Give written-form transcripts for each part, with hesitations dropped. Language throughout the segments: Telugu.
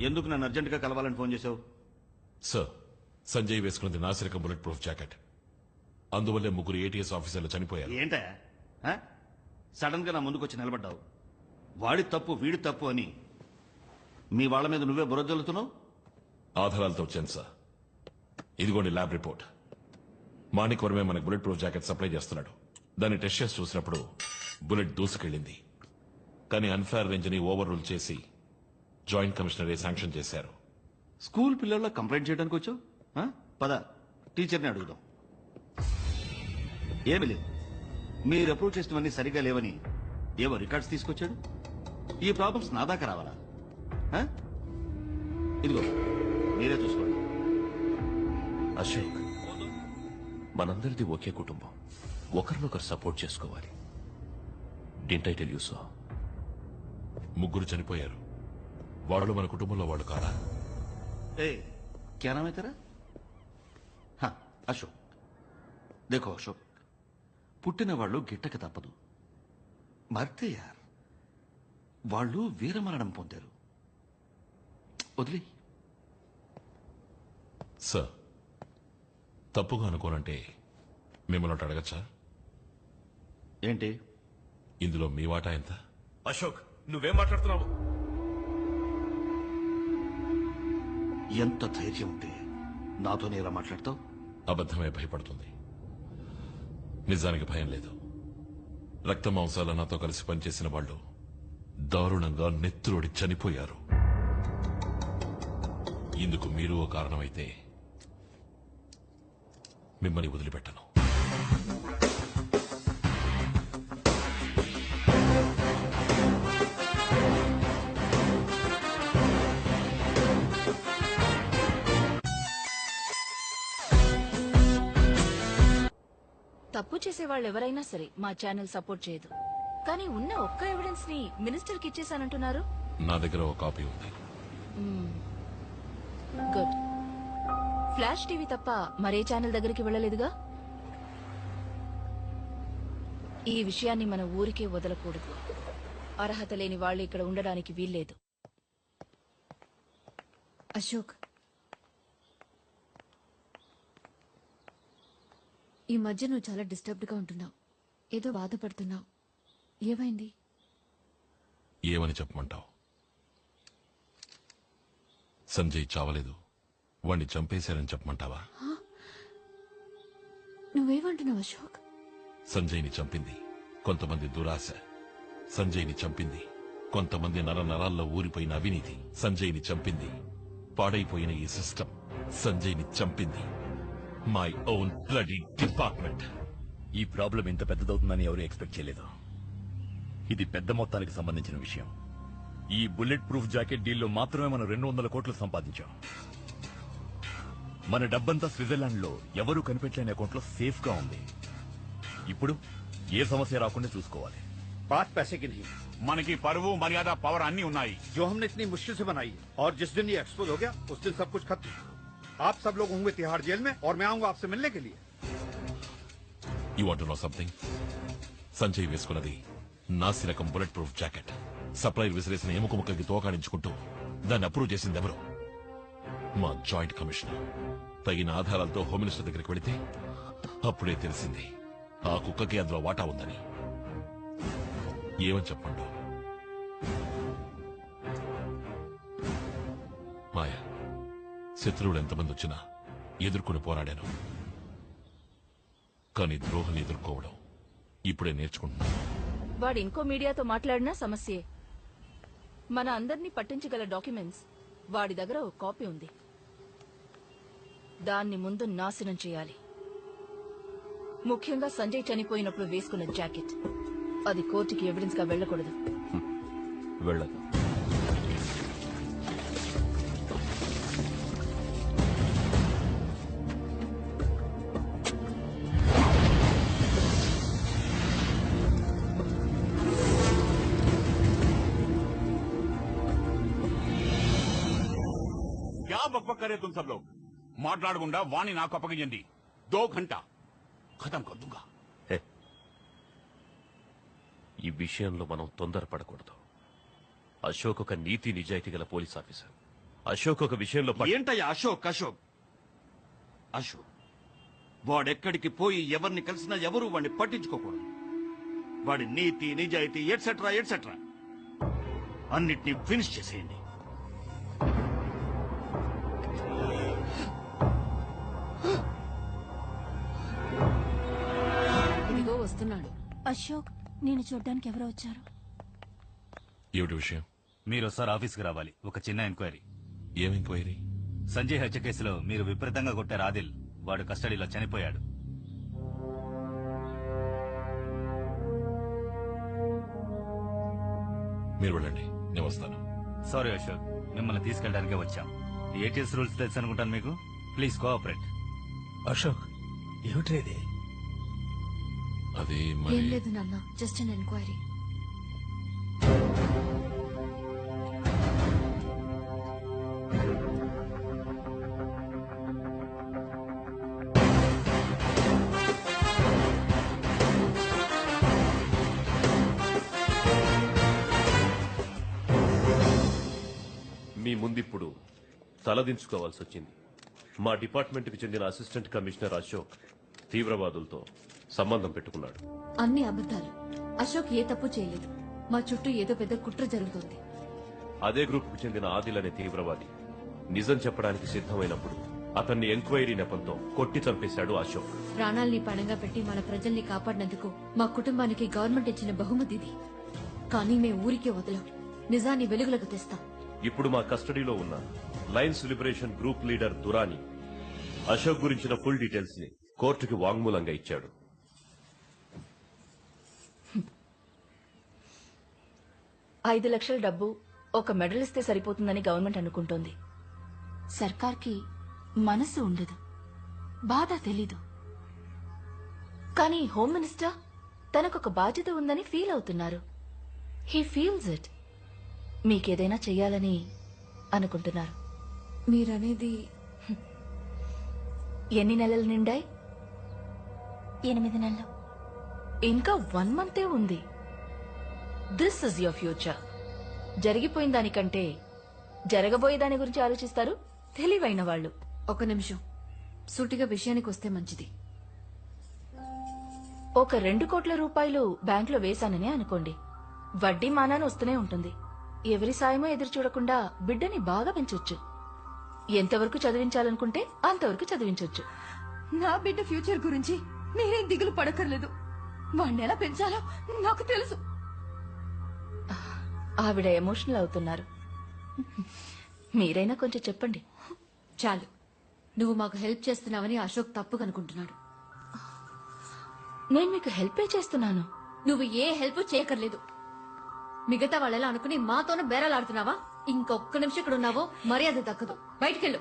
ఎందుకు నన్ను అర్జెంటుగా కలవాలని ఫోన్ చేశావు? సార్, సంజయ్ వేసుకున్నది నాసిరకం బుల్లెట్ ప్రూఫ్ జాకెట్. అందువల్లే ముగ్గురు ఏటీఎస్ ఆఫీసర్లు చనిపోయారు. ఏంటా సడన్ గా నా ముందుకొచ్చి నిలబడ్డావు? వాడి తప్పు వీడి తప్పు అని మీ వాళ్ళ మీద నువ్వే బురదలుతున్నావు. ఆధారాలతో వచ్చాను సార్. ఇదిగోండి ల్యాబ్ రిపోర్ట్. మాణిక్ వర్మే మనకు బుల్లెట్ ప్రూఫ్ జాకెట్ సప్లై చేస్తున్నాడు. దాన్ని టెస్ట్ చేసి చూసినప్పుడు బుల్లెట్ దూసుకెళ్ళింది. కానీ అన్ఫేర్ రేంజ్ ని ఓవర్ రూల్ చేసి జాయింట్ కమిషనరే శాంక్షన్ చేశారు. స్కూల్ పిల్లల్లో కంప్లైంట్ చేయడానికి వచ్చావు? పద టీచర్ని అడుగుదాం. ఏమి లేదు, మీరు అప్రూవ్ చేసినవన్నీ సరిగా లేవని ఏవో రికార్డ్స్ తీసుకొచ్చాడు. ఈ ప్రాబ్లమ్స్ నా దాకా రావాలా? ఇదిగో మీరే చూసుకోండి. అశోక్, మనందరిది ఒకే కుటుంబం, ఒకరినొకరు సపోర్ట్ చేసుకోవాలి. Didn't I tell you so? ముగ్గురు చనిపోయారు. వాళ్ళు మన కుటుంబంలో వాళ్ళు కారా? ఏ క్యా నామ్ హై తెరా? అశోక్. దేఖో అశోక్, పుట్టిన వాళ్ళు గిట్టక తప్పదు. మర్తే యార్, వాళ్ళు వీరమరణం పొందారు. వదిలే. సార్, తప్పుగా అనుకోనంటే మిమ్మల్ని ఒకటి అడగచ్చా? ఏంటి? ఇందులో మీ వాటా ఎంత? అశోక్, నువ్వేం మాట్లాడుతున్నావు? ఎంత ధైర్యం ఉంటే నాతోనే ఇలా మాట్లాడతావు? అబద్ధమే భయపడుతుంది. నిజానికి భయం లేదు. రక్త మాంసాల నాతో కలిసి పనిచేసిన వాళ్ళు దారుణంగా నెత్తురోడి చనిపోయారు. ఇందుకు మీరు ఓ కారణమైతే మిమ్మల్ని వదిలిపెట్టను. తప్పు చేసే వాళ్ళు ఎవరైనా సరే మా ఛానల్ సపోర్ట్ చేయదు. కానీ ఉన్న ఒక్క ఎవిడెన్స్ ని మినిస్టర్ కి ఇచ్చేసానంటున్నారు. నా దగ్గర ఒక కాపీ ఉంది. గుడ్. ఫ్లాష్ టీవీ తప్ప మరే ఛానల్ దగ్గరికి వెళ్ళలేదుగా. ఈ విషయాన్ని మన ఊరికే వదలకూడదు. అర్హత లేని వాళ్ళు ఇక్కడ ఉండడానికి వీల్లేదు. అశోక్, ఈ మధ్య నువ్వు చాలా డిస్టర్బ్డ్ గా ఉంటున్నావు. ఏదో బాధపడుతున్నావు. ఏమైంది? ఏమని చెప్పమంటావు? సంజయ్ చావలేదు, వాణ్ణి చంపేశారని చెప్పమంటావా? నువ్వేమంటున్నావు అశోక్? సంజయ్ని చంపింది కొంతమంది దురాశ. సంజయ్ని చంపింది కొంతమంది నరాల్లో ఊరిపోయిన అవినీతి. సంజయ్ని చంపింది పాడైపోయిన ఈ సిస్టమ్. సంజయ్ని చంపింది మై ఓన్ బ్లడీ డిపార్ట్మెంట్. ఈ ప్రాబ్లం ఇంత పెద్దదవుతుందని ఎవరు ఎక్స్పెక్ట్ చేయలేదు. ఇది పెద్ద మొత్తానికి సంబంధించిన విషయం. ఈ బుల్లెట్ ప్రూఫ్ జాకెట్ డీల్లో మాత్రమే మనం 200 కోట్లు సంపాదించాం. మన డబ్బంతా స్విట్జర్లాండ్ లో ఎవరూ కనిపెట్టలేని అకౌంట్ లో సేఫ్ గా ఉంది. ఇప్పుడు ఏ సమస్య రాకుండా చూసుకోవాలి. बात पैसे की नहीं, మనకి పరువు మర్యాద పవర్ అన్ని ఉన్నాయి. जो हमने इतनी मुश्किल से बनाई है, और जिस दिन ये एक्सपोज हो गया उस दिन सब कुछ खत्म. आप सब लोग होंगे तिहाड़ जेल में और मैं आऊंगा आपसे मिलने के लिए. You want to know something? Sanjay వేసుకున్నది నాసిరకం బుల్లెట్ ప్రూఫ్ జాకెట్. సప్లైర్ విసిరేసిన ఎముక ముక్కకి తోకాడించుకుంటూ దాన్ని అప్రూవ్ చేసింది ఎవరు? మా జాయింట్ కమిషనర్. తగిన ఆధారాలతో హోమ్ మినిస్టర్ దగ్గరికి వెళితే అప్పుడే తెలిసింది ఆ కుక్కకి అందులో వాటా ఉందని. ఏమని చెప్పండు? మాయా, శత్రువులు ఎంతమంది వచ్చినా ఎదుర్కొని పోరాడాను. కానీ ద్రోహుని ఎదుర్కోవడం ఇప్పుడే నేర్చుకుంటున్నాను. వాడు ఇంకో మీడియాతో మాట్లాడినా సమస్యే. మన అందరినీ పట్టించగల డాక్యుమెంట్స్ వాడి దగ్గర ఒక కాపీ ఉంది. దాన్ని ముందు నాశనం చేయాలి. ముఖ్యంగా సంజయ్ చనిపోయినప్పుడు వేసుకున్న జాకెట్. అది కోర్టుకి ఎవిడెన్స్ గా వెళ్ళకూడదు. వెళ్ళదు. क्या बकबक करे तुम सब लोग? మాట్లాడకుండా వాణ్ణి నాకు అప్పగించండి. 2 घंटा ఖతం కర్ दूंगा. ఈ విషయంలో మనం తొందరపడకూడదు. అశోక్ ఒక నీతి నిజాయితీ గల పోలీస్ ఆఫీసర్. అశోక్ ఒక విషయంలో ఏంటయ్యా అశోక్ అశోక్ అశోక్ వాడెక్కడికి పోయి ఎవరిని కలిసినా ఎవరు వాడిని పట్టించుకోకూడదు. వాడి నీతి నిజాయితీ ఎట్సెట్రా ఎట్సెట్రా అన్నిటినీ ఫినిష్ చేసేయండి. ఇదిగో వస్తున్నాడు. అశోక్, నేను చూడ్డానికి ఎవరో వచ్చారు. ఏమిటి విషయం? మీరు ఒకసారి ఆఫీస్కి రావాలి. ఒక చిన్న ఎంక్వైరీ. ఏం ఎంక్వైరీ? సంజయ్ హత్య కేసులో మీరు విపరీతంగా కొట్టారు ఆదిల్. వాడు కస్టడీలో చనిపోయాడు. మీరు వెళ్ళండి, నేను వస్తాను. సారీ అశోక్, మిమ్మల్ని తీసుకెళ్ళడానికే వచ్చాం. ఏటీఎస్ రూల్స్ తెలుసు అనుకుంటాను మీకు. Please cooperate. అశోక్ ఏమిటి అది ఏం మరి లేదు నాన్న, జస్ట్ అన్ ఎంక్వైరీ. మీ ముందిప్పుడు తలదించుకోవాల్సి వచ్చింది. మా డిపార్ట్మెంట్కి చెందిన అసిస్టెంట్ కమిషనర్ అశోక్ తీవ్రవాదులతో సంబంధం పెట్టుకున్నాడు. అన్ని అబద్ధాలు. అశోక్ ఏ తప్పు చేయలేదు. మా చుట్టూ ఏదో పెద్ద కుట్ర జరుగుతోంది. అదే గ్రూప్కు చెందిన ఆదిల్ అనే తీవ్రవాది నిజం చెప్పడానికి సిద్ధమైనప్పుడు అతన్ని ఎంక్వైరీ నెపంతో కొట్టి చంపేశాడు అశోక్. ప్రాణాల్ని పణంగా పెట్టి మన ప్రజల్ని కాపాడినందుకు మా కుటుంబానికి గవర్నమెంట్ ఇచ్చిన బహుమతి ఇది. కానీ మేము ఊరికే వదలం. నిజాన్ని వెలుగులకు తెస్తాం. ఇప్పుడు మా కస్టడీలో ఉన్న Lions liberation group leader Durani Ashok గురించిన ఫుల్ డీటెయిల్స్ ని కోర్టుకి వాంగ్మూలంగా ఇచ్చాడు. $5 లక్షల డబ్బు ఒక మెడల్ ఇస్తే సరిపోతుందని గవర్నమెంట్ అనుకుంటోంది. సర్కార్కి మనసు ఉండదు, బాధ తెలీదు. కానీ హోమ్ మినిస్టర్ తనకొక బాధ్యత ఉందని ఫీల్ అవుతున్నారు. He feels it. మీకేదైనా చెయ్యాలని అనుకుంటున్నారు. మీరనేది ఎన్ని నెలలు నిండాయి? 8 నెలలు. ఇంకా 1 మంతే ఉంది. This is your future. జరిగిపోయిన దానికంటే జరగబోయే దాని గురించి ఆలోచిస్తారు తెలివైన వాళ్ళు. ఒక నిమిషం, సూటిగా విషయానికి వస్తే మంచిది. ఒక 2 కోట్ల రూపాయలు బ్యాంకులో వేశాననే అనుకోండి. వడ్డీ మానాన వస్తూనే ఉంటుంది. ఎవరి సాయమో ఎదురు చూడకుండా బిడ్డని బాగా పెంచొచ్చు. ఎంతవరకు చదివించాలనుకుంటే అంతవరకు చదివించొచ్చు. నా బిడ్డ ఫ్యూచర్ గురించి మీరేం దిగులు పడకర్లేదు. వాణ్ణి ఎలా పెంచాలో నాకు తెలుసు. ఆవిడ ఎమోషనల్ అవుతున్నారు. మీరైనా కొంచెం చెప్పండి. చాలు. నువ్వు మాకు హెల్ప్ చేస్తున్నావని అశోక్ తప్పు కనుకుంటున్నాడు. నేను మీకు హెల్పే చేస్తున్నాను. నువ్వు ఏ హెల్ప్ చేయకర్లేదు. మిగతా వాళ్ళెలా అనుకుని మాతోనే బేరాలాడుతున్నావా? ఇంకొక్క నిమిషం ఇక్కడ ఉన్నావో మర్యాద దక్కదు. బయటికెళ్ళు.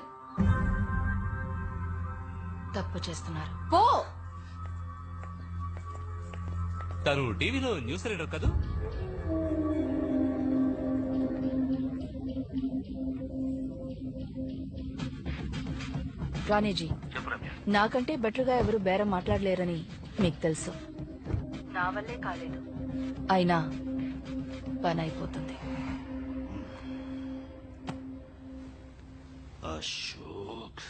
తప్పు చేస్తున్నారు. పో. తను టీవీలో న్యూస్ రీడర్ కదూ? రాణేజీ, నాకంటే బెటర్గా ఎవరు బేరం మాట్లాడలేరని మీకు తెలుసు. నా వల్లే కాలేదు, అయినా పని అయిపోతుంది. అశోక్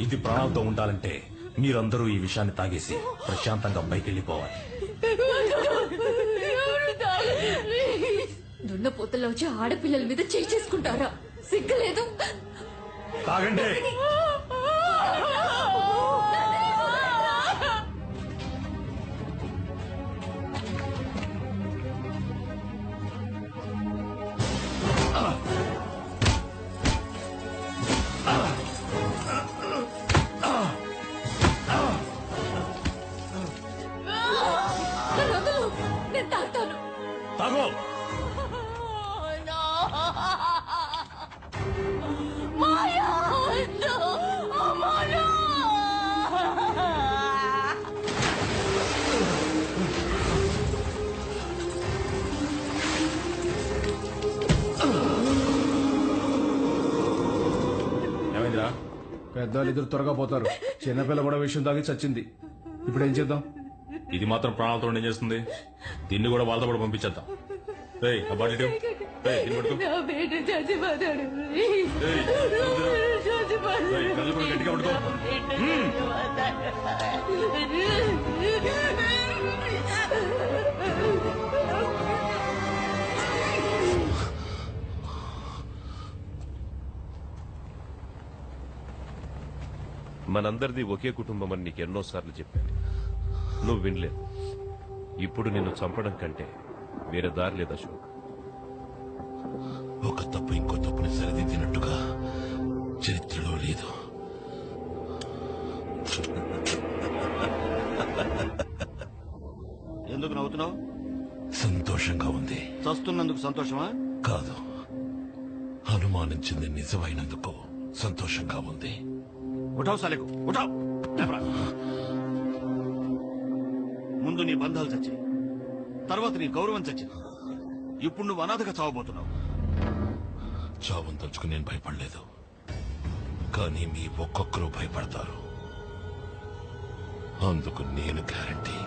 ఇది ప్రాణాలతో ఉండాలంటే మీరందరూ ఈ విషయాన్ని తాగేసి ప్రశాంతంగా పైకెళ్ళిపోవాలి. దున్నపోతల్లో వచ్చి ఆడపిల్లల మీద చేయి చేసుకుంటారా? సిగ్గులేదు? తాగండి. పెద్దవాళ్ళు ఇద్దరు త్వరగా పోతారు. చిన్నపిల్ల కూడా విషయం తాగి చచ్చింది. ఇప్పుడు ఏం చేద్దాం? ఇది మాత్రం ప్రాణాలతో ఏం చేస్తుంది? దీన్ని కూడా వాళ్ళతో కూడా పంపించేద్దాం. రేయ్, ఆ బాటిల్ ఇటు. రేయ్, దీన్ని పట్టుకో. రేయ్, కళ్ళు కూడా గట్టిగా పట్టుకో. మనందరిది ఒకే కుటుంబం అని నీకు ఎన్నోసార్లు చెప్పాను. నువ్వు వినలేదు. ఇప్పుడు నిన్ను చంపడం కంటే వేరే దారి లేదు అశోక్. ఒక తప్పు ఇంకో తప్పుని సరిదిద్దినట్టుగా చరిత్రలో లేదు. ఎందుకు నవ్వుతున్నావు? సంతోషంగా ఉంది. చస్తున్నందుకు సంతోషమా? కాదు, అనుమానించింది నిజమైనందుకు సంతోషంగా ఉంది. ఉఠావు సాలేకు, ఉఠావు. లేవరా. ముందు నీ బంధాలు చచ్చాయి, తర్వాత నీ గౌరవం చచ్చింది. ఇప్పుడు నువ్వు అనాథగా చావబోతున్నావు. చావును తలుచుకుని నేను భయపడలేదు, కానీ మీ ఒక్కొక్కరు భయపడతారు. అందుకు నేను గ్యారంటీ.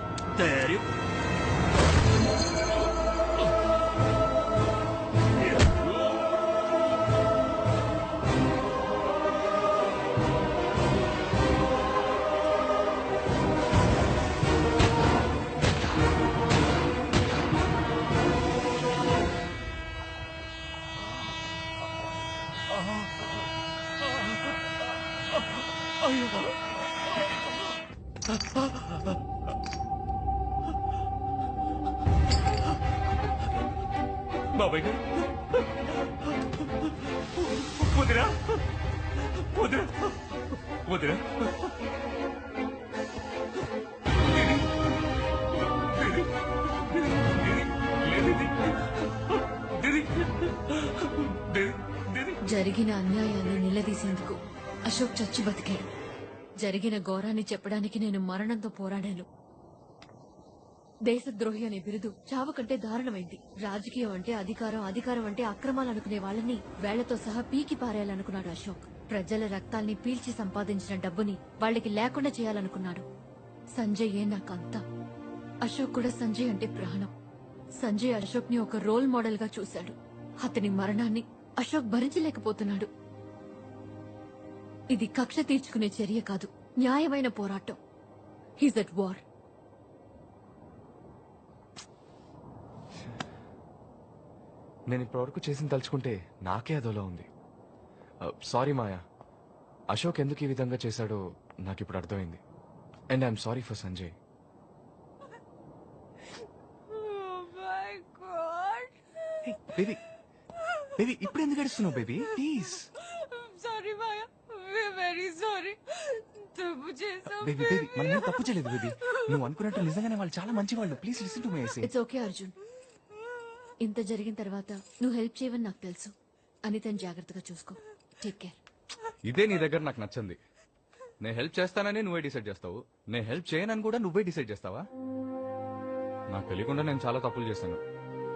బాబాయ్ గారు, వదిరా వదిరా వదిరా. జరిగిన అన్యాయాన్ని నిలదీసేందుకు అశోక్ చచ్చి బతికాడు. జరిగిన ఘోరాన్ని చెప్పడానికి నేను మరణంతో పోరాడాను. దేశద్రోహి అనే బిరుదు చావు కంటే దారుణమైంది. రాజకీయం అంటే అధికారం, అధికారం అంటే అక్రమాలు అనుకునే వాళ్ళని వేళ్లతో సహా పీకి పారేయాలనుకున్నాడు అశోక్. ప్రజల రక్తాల్ని పీల్చి సంపాదించిన డబ్బుని వాళ్ళకి లేకుండా చేయాలనుకున్నాడు. సంజయ్ నాకంతా. అశోక్ కూడా సంజయ్ అంటే ప్రాణం. సంజయ్ అశోక్ ని ఒక రోల్ మోడల్ గా చూశాడు. అతని మరణాన్ని అశోక్ భరించలేకపోతున్నాడు. ఇది కక్ష తీర్చుకునే చర్య కాదు, న్యాయమైన పోరాటం. He's at war. నేను ఇప్పటివరకు చేసిన తలుచుకుంటే నాకే అదోలా ఉంది. సారీ మాయా, అశోక్ ఎందుకు ఈ విధంగా చేశాడో నాకు ఇప్పుడు అర్థమైంది. And I'm sorry for Sanjay. Baby baby ఇప్పుడు ఎందుకు ఏడుస్తున్నావు baby? Please. Sorry Maya, very sorry. తప్పు చేసాం బేబీ బేబీ మనం ఏం తప్పు చేయలేదు బేబీ. నువ్వు అనుకున్నట్టు నిజంగానే వాళ్ళు చాలా మంచి వాళ్ళు. Please listen to me. It's okay Arjun. ఇంత జరిగిన తర్వాత నువ్వు హెల్ప్ చేయవని నాకు తెలుసు. అనితని జాగ్రత్తగా చూసుకో. Take care. ఇదే నీ దగ్గర నాకు నచ్చింది. నేను హెల్ప్ చేస్తానని నువ్వే డిసైడ్ చేస్తావు, నేను హెల్ప్ చేయనని కూడా నువ్వే డిసైడ్ చేస్తావా? నాకు తెలియకుండా నేను చాలా తప్పులు చేశాను,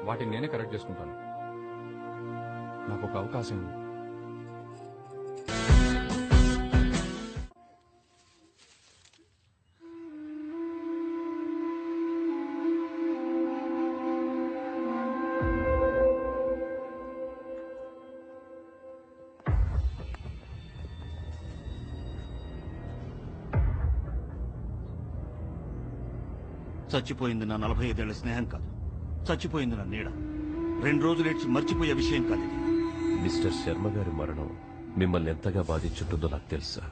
వాటిని నేనే కరెక్ట్ చేసుకుంటాను. నాకు ఒక అవకాశం ఇవ్వు. చచ్చిపోయింది నా 45 ఏళ్ల స్నేహం కాదు, చచ్చిపోయింది నా నీడ. 2 రోజులు ఏడ్చి మర్చిపోయే విషయం కాదు ఇది. మిస్టర్ శర్మ గారి మరణం మిమ్మల్ని ఎంతగా బాధించుంటుందో నాకు తెలుసా.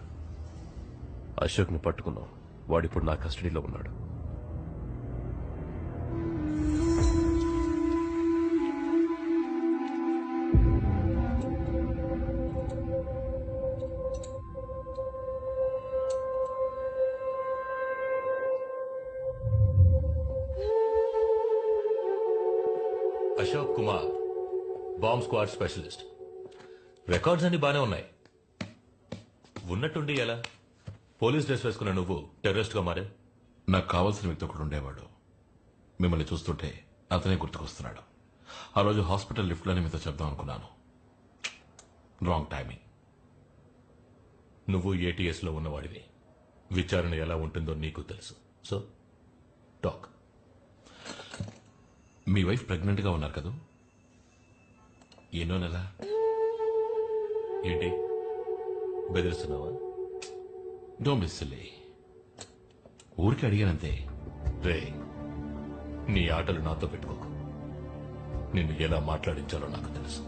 అశోక్ ని పట్టుకున్నాం, వాడిప్పుడు నా కస్టడీలో ఉన్నాడు. Ashok Kumar, bomb squad specialist. Records అన్ని బానే ఉన్నాయి. ఉన్నట్టుండి ఎలా పోలీస్ డ్రెస్ వేసుకున్న నువ్వు టెర్రరిస్ట్ గా మారే? నాకు కావాల్సిన వ్యక్తి ఒకడు ఉండేవాడు. మిమ్మల్ని చూస్తుంటే అతనే గుర్తుకొస్తున్నాడు. ఆ రోజు హాస్పిటల్ లిఫ్ట్లోనే మీతో చెప్దాం అనుకున్నాను. Wrong timing. నువ్వు ఏటీఎస్ లో ఉన్నవాడివి. విచారణ ఎలా ఉంటుందో నీకు తెలుసు. So talk. మీ వైఫ్ ప్రెగ్నెంట్ గా ఉన్నారు కదా? ఎన్నో నెల? ఏంటి బెదిరిస్తున్నావా? Don't be silly. ఊరికి అడిగానంతే. రే, నీ ఆటలు నాతో పెట్టుకోకు. నిన్ను ఎలా మాట్లాడించాలో నాకు తెలుసు.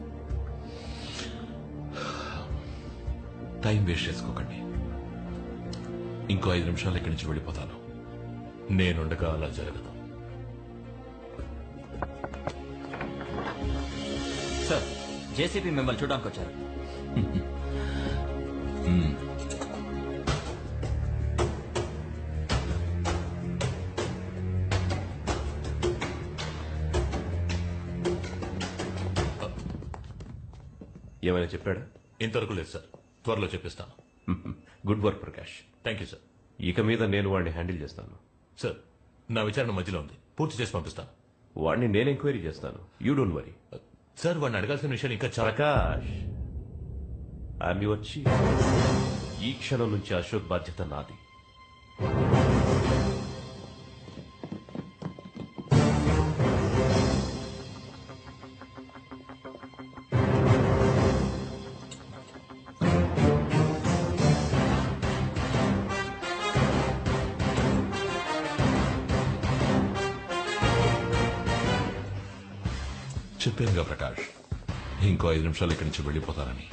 టైం వేస్ట్ చేసుకోకండి. ఇంకో 5 నిమిషాలు ఇక్కడి నుంచి వెళ్ళిపోతాను. నేనుండగా అలా జరగదు. సార్, జేసీపీ మిమ్మల్ని చూడడానికి వచ్చారు. ఏమైనా చెప్పాడా? ఇంతవరకు లేదు సార్. త్వరలో చెప్పిస్తాను. Good work Prakash. Thank you sir. ఇక మీద నేను వాడిని హ్యాండిల్ చేస్తాను. సార్, నా విచారణ మధ్యలో ఉంది. పూర్తి చేసి పంపిస్తాను. వాడిని నేను ఎంక్వైరీ చేస్తాను. You don't worry. సార్, వాడిని అడగాల్సిన విషయాలు ఇంకా చాలా. Prakash, I'm your chief. ఈ క్షణం నుంచి అశోక్ బాధ్యత నాది. చెప్పానుగా ప్రకాష్, ఇంకో 5 నిమిషాలు ఇక్కడి నుంచి వెళ్ళిపోతానని.